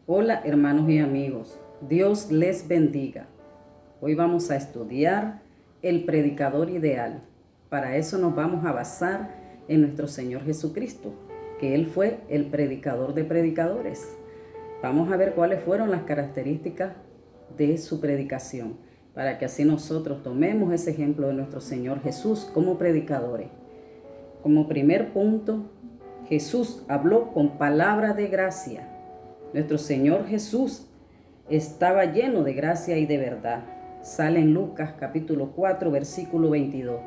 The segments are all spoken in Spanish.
Hola hermanos y amigos, Dios les bendiga. Hoy vamos a estudiar el predicador ideal. Para eso nos vamos a basar en nuestro Señor Jesucristo, que Él fue el predicador de predicadores. Vamos a ver cuáles fueron las características de su predicación, para que así nosotros tomemos ese ejemplo de nuestro Señor Jesús como predicadores. Como primer punto, Jesús habló con palabra de gracia. Nuestro Señor Jesús estaba lleno de gracia y de verdad. Sale en Lucas capítulo 4, versículo 22,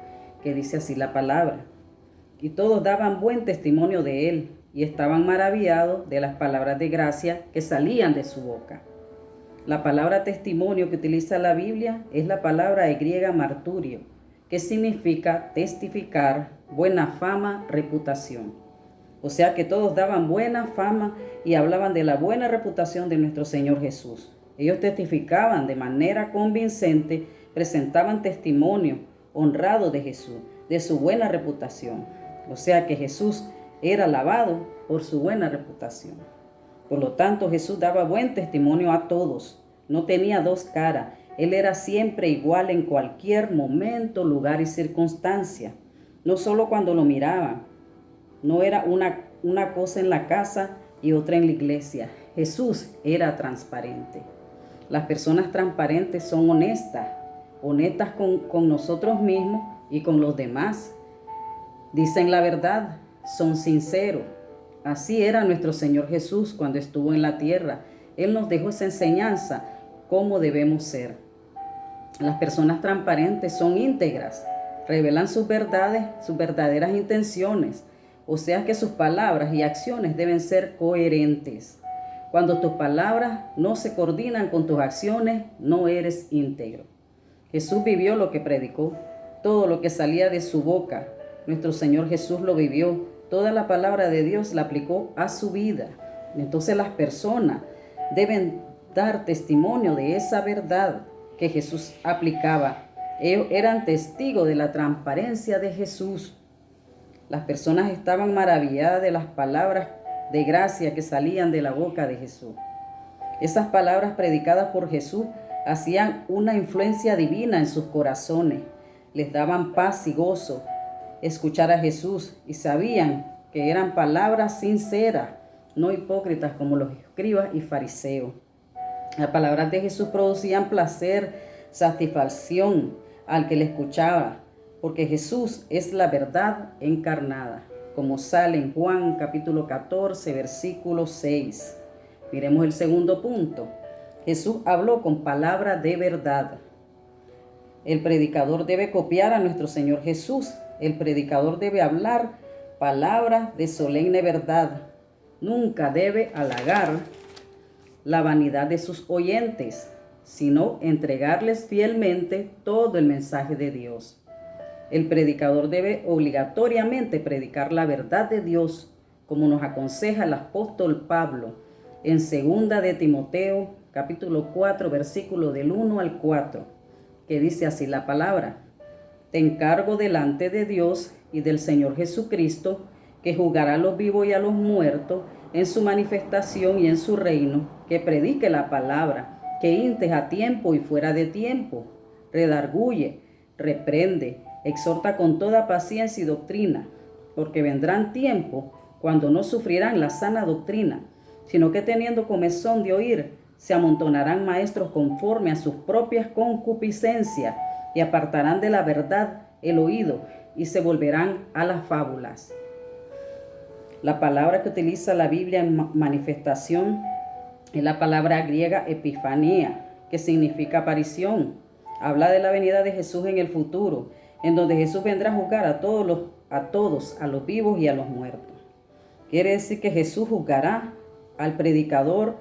que dice así la palabra. Y todos daban buen testimonio de él y estaban maravillados de las palabras de gracia que salían de su boca. La palabra testimonio que utiliza la Biblia es la palabra griega marturio, que significa testificar, buena fama, reputación. O sea que todos daban buena fama y hablaban de la buena reputación de nuestro Señor Jesús. Ellos testificaban de manera convincente, presentaban testimonio honrado de Jesús, de su buena reputación. O sea que Jesús era alabado por su buena reputación. Por lo tanto, Jesús daba buen testimonio a todos. No tenía dos caras. Él era siempre igual en cualquier momento, lugar y circunstancia. No solo cuando lo miraban. No era una cosa en la casa y otra en la iglesia. Jesús era transparente. Las personas transparentes son honestas con nosotros mismos y con los demás. Dicen la verdad, son sinceros. Así era nuestro Señor Jesús cuando estuvo en la tierra. Él nos dejó esa enseñanza, cómo debemos ser. Las personas transparentes son íntegras, revelan sus verdades, sus verdaderas intenciones. O sea que sus palabras y acciones deben ser coherentes. Cuando tus palabras no se coordinan con tus acciones, no eres íntegro. Jesús vivió lo que predicó, todo lo que salía de su boca. Nuestro Señor Jesús lo vivió, toda la palabra de Dios la aplicó a su vida. Entonces las personas deben dar testimonio de esa verdad que Jesús aplicaba. Ellos eran testigos de la transparencia de Jesús. Las personas estaban maravilladas de las palabras de gracia que salían de la boca de Jesús. Esas palabras predicadas por Jesús hacían una influencia divina en sus corazones. Les daban paz y gozo escuchar a Jesús y sabían que eran palabras sinceras, no hipócritas como los escribas y fariseos. Las palabras de Jesús producían placer, satisfacción al que le escuchaba, porque Jesús es la verdad encarnada, como sale en Juan capítulo 14, versículo 6. Miremos el segundo punto. Jesús habló con palabra de verdad. El predicador debe copiar a nuestro Señor Jesús. El predicador debe hablar palabras de solemne verdad. Nunca debe halagar la vanidad de sus oyentes, sino entregarles fielmente todo el mensaje de Dios. El predicador debe obligatoriamente predicar la verdad de Dios, como nos aconseja el apóstol Pablo en 2 de Timoteo, capítulo 4, versículo del 1 al 4, que dice así la palabra: Te encargo delante de Dios y del Señor Jesucristo, que juzgará a los vivos y a los muertos en su manifestación y en su reino, que predique la palabra, que instes a tiempo y fuera de tiempo, redarguye, reprende, exhorta con toda paciencia y doctrina, porque vendrán tiempos cuando no sufrirán la sana doctrina, sino que teniendo comezón de oír, se amontonarán maestros conforme a sus propias concupiscencias y apartarán de la verdad el oído y se volverán a las fábulas. La palabra que utiliza la Biblia en manifestación es la palabra griega epifanía, que significa aparición. Habla de la venida de Jesús en el futuro, en donde Jesús vendrá a juzgar a todos, a los vivos y a los muertos. Quiere decir que Jesús juzgará al predicador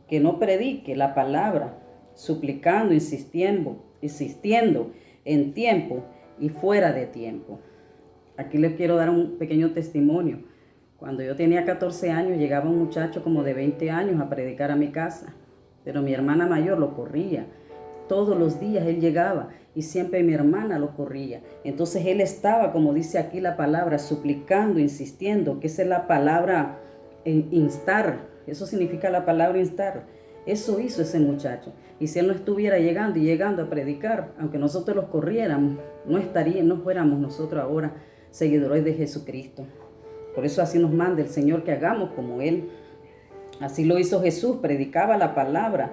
que no predique la palabra, suplicando, insistiendo en tiempo y fuera de tiempo. Aquí les quiero dar un pequeño testimonio. Cuando yo tenía 14 años, llegaba un muchacho como de 20 años a predicar a mi casa, pero mi hermana mayor lo corría. Todos los días él llegaba y siempre mi hermana lo corría. Entonces él estaba, como dice aquí la palabra, suplicando, insistiendo, que esa es la palabra instar. Eso significa la palabra instar. Eso hizo ese muchacho. Y si él no estuviera llegando y llegando a predicar, aunque nosotros los corriéramos, no fuéramos nosotros ahora seguidores de Jesucristo. Por eso así nos manda el Señor que hagamos como Él. Así lo hizo Jesús, predicaba la palabra,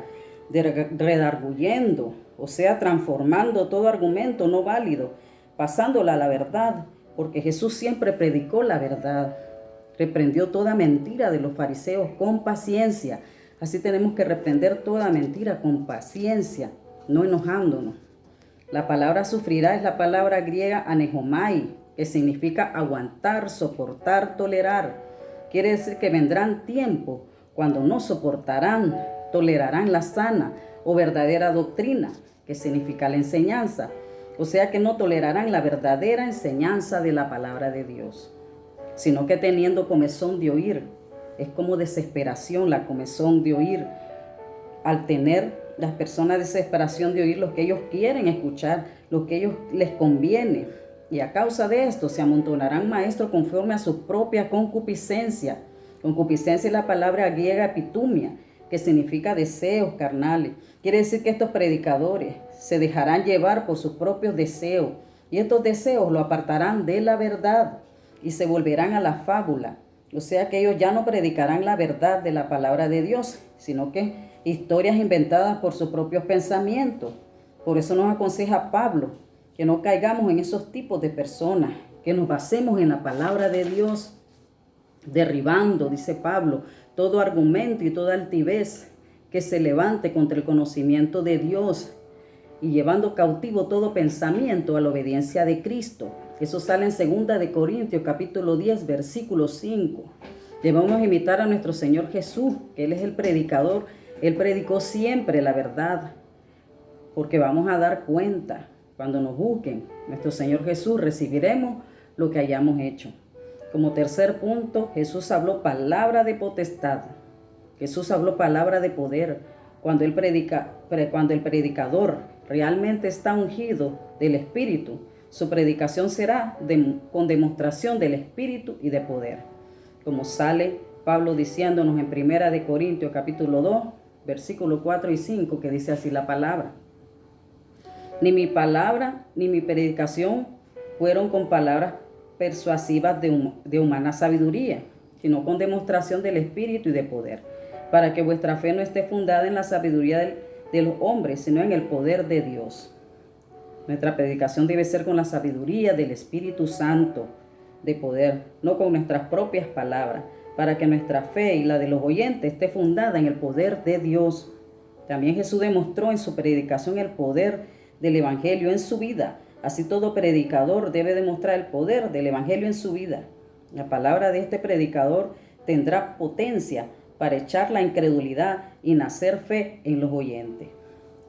redarguyendo, o sea, transformando todo argumento no válido, pasándola a la verdad, porque Jesús siempre predicó la verdad. Reprendió toda mentira de los fariseos con paciencia. Así tenemos que reprender toda mentira con paciencia, no enojándonos. La palabra sufrirá es la palabra griega anejomai, que significa aguantar, soportar, tolerar. Quiere decir que vendrán tiempos cuando no soportarán, tolerarán la sana o verdadera doctrina, que significa la enseñanza. O sea que no tolerarán la verdadera enseñanza de la palabra de Dios, sino que teniendo comezón de oír. Es como desesperación la comezón de oír. Al tener las personas desesperación de oír lo que ellos quieren escuchar, lo que ellos les conviene. Y a causa de esto se amontonarán maestros conforme a su propia concupiscencia. Concupiscencia es la palabra griega epitumia, que significa deseos carnales. Quiere decir que estos predicadores se dejarán llevar por sus propios deseos. Y estos deseos lo apartarán de la verdad y se volverán a la fábula. O sea que ellos ya no predicarán la verdad de la palabra de Dios, sino que historias inventadas por sus propios pensamientos. Por eso nos aconseja Pablo que no caigamos en esos tipos de personas, que nos basemos en la palabra de Dios, derribando, dice Pablo, todo argumento y toda altivez que se levante contra el conocimiento de Dios y llevando cautivo todo pensamiento a la obediencia de Cristo. Eso sale en 2 de Corintios capítulo 10, versículo 5. Debemos imitar a nuestro Señor Jesús, que Él es el predicador. Él predicó siempre la verdad, porque vamos a dar cuenta. Cuando nos busquen, nuestro Señor Jesús, recibiremos lo que hayamos hecho. Como tercer punto, Jesús habló palabra de potestad. Jesús habló palabra de poder. Cuando el predicador realmente está ungido del Espíritu, su predicación será con demostración del Espíritu y de poder. Como sale Pablo diciéndonos en 1 de Corintios capítulo 2, versículos 4 y 5, que dice así la palabra. Ni mi palabra ni mi predicación fueron con palabras persuasivas de humana sabiduría, sino con demostración del Espíritu y de poder, para que vuestra fe no esté fundada en la sabiduría de los hombres, sino en el poder de Dios. Nuestra predicación debe ser con la sabiduría del Espíritu Santo de poder, no con nuestras propias palabras, para que nuestra fe y la de los oyentes esté fundada en el poder de Dios. También Jesús demostró en su predicación el poder del Evangelio en su vida. Así todo predicador debe demostrar el poder del Evangelio en su vida. La palabra de este predicador tendrá potencia para echar la incredulidad y nacer fe en los oyentes.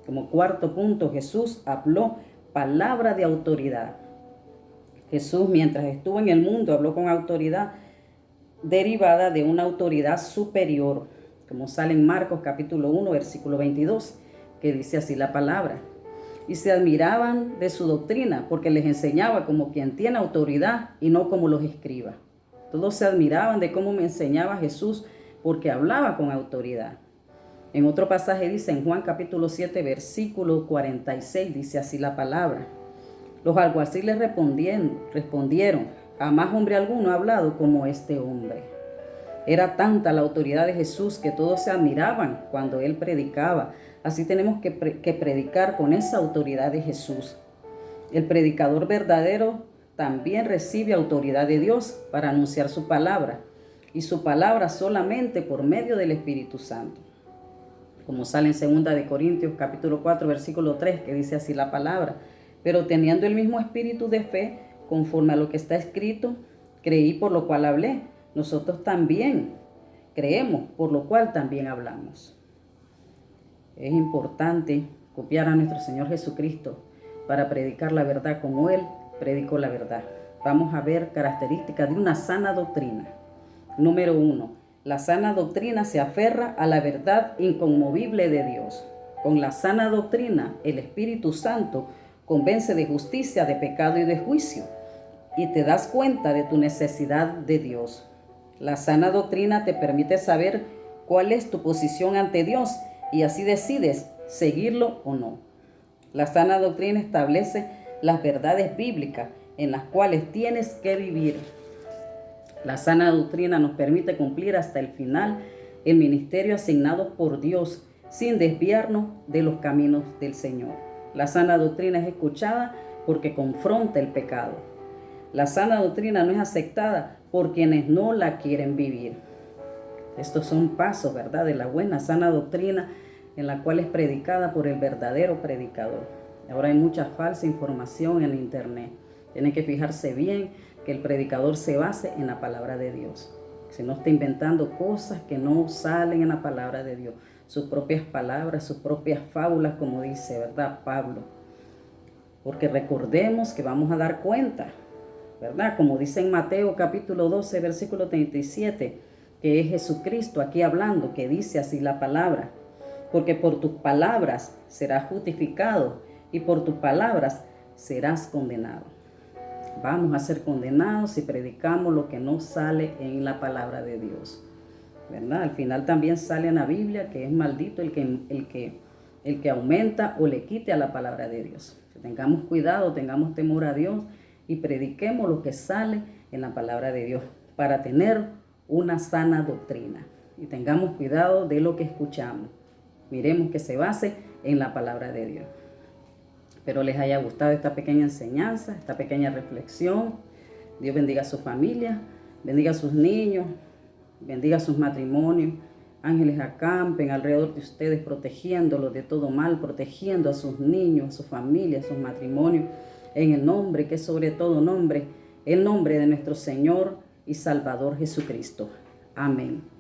Como cuarto punto, Jesús habló palabra de autoridad. Jesús, mientras estuvo en el mundo, habló con autoridad derivada de una autoridad superior, como sale en Marcos capítulo 1, versículo 22, que dice así la palabra. Y se admiraban de su doctrina, porque les enseñaba como quien tiene autoridad y no como los escribas. Todos se admiraban de cómo me enseñaba Jesús, porque hablaba con autoridad. En otro pasaje dice, en Juan capítulo 7, versículo 46, dice así la palabra. Los alguaciles respondieron, jamás hombre alguno ha hablado como este hombre. Era tanta la autoridad de Jesús que todos se admiraban cuando Él predicaba. Así tenemos que predicar con esa autoridad de Jesús. El predicador verdadero también recibe autoridad de Dios para anunciar su palabra, y su palabra solamente por medio del Espíritu Santo. Como sale en 2 de Corintios capítulo 4, versículo 3, que dice así la palabra. Pero teniendo el mismo espíritu de fe, conforme a lo que está escrito, creí por lo cual hablé. Nosotros también creemos, por lo cual también hablamos. Es importante copiar a nuestro Señor Jesucristo para predicar la verdad como Él predicó la verdad. Vamos a ver características de una sana doctrina. Número 1. La sana doctrina se aferra a la verdad inconmovible de Dios. Con la sana doctrina, el Espíritu Santo convence de justicia, de pecado y de juicio, y te das cuenta de tu necesidad de Dios. La sana doctrina te permite saber cuál es tu posición ante Dios y así decides seguirlo o no. La sana doctrina establece las verdades bíblicas en las cuales tienes que vivir. La sana doctrina nos permite cumplir hasta el final el ministerio asignado por Dios sin desviarnos de los caminos del Señor. La sana doctrina es escuchada porque confronta el pecado. La sana doctrina no es aceptada por quienes no la quieren vivir. Estos son pasos, ¿verdad?, de la buena sana doctrina en la cual es predicada por el verdadero predicador. Ahora hay mucha falsa información en internet. Tienen que fijarse bien que el predicador se base en la palabra de Dios. Si no está inventando cosas que no salen en la palabra de Dios. Sus propias palabras, sus propias fábulas, como dice, ¿verdad?, Pablo. Porque recordemos que vamos a dar cuenta, ¿verdad? Como dice en Mateo capítulo 12, versículo 37, que es Jesucristo aquí hablando, que dice así la palabra. Porque por tus palabras serás justificado y por tus palabras serás condenado. Vamos a ser condenados si predicamos lo que no sale en la palabra de Dios, ¿verdad? Al final también sale en la Biblia que es maldito el que aumenta o le quite a la palabra de Dios. Tengamos cuidado, tengamos temor a Dios y prediquemos lo que sale en la palabra de Dios para tener una sana doctrina. Y tengamos cuidado de lo que escuchamos. Miremos que se base en la palabra de Dios. Espero les haya gustado esta pequeña enseñanza, esta pequeña reflexión. Dios bendiga a su familia, bendiga a sus niños, bendiga a sus matrimonios. Ángeles acampen alrededor de ustedes, protegiéndolos de todo mal, protegiendo a sus niños, a su familia, a sus matrimonios, en el nombre que es sobre todo nombre, el nombre de nuestro Señor y Salvador Jesucristo. Amén.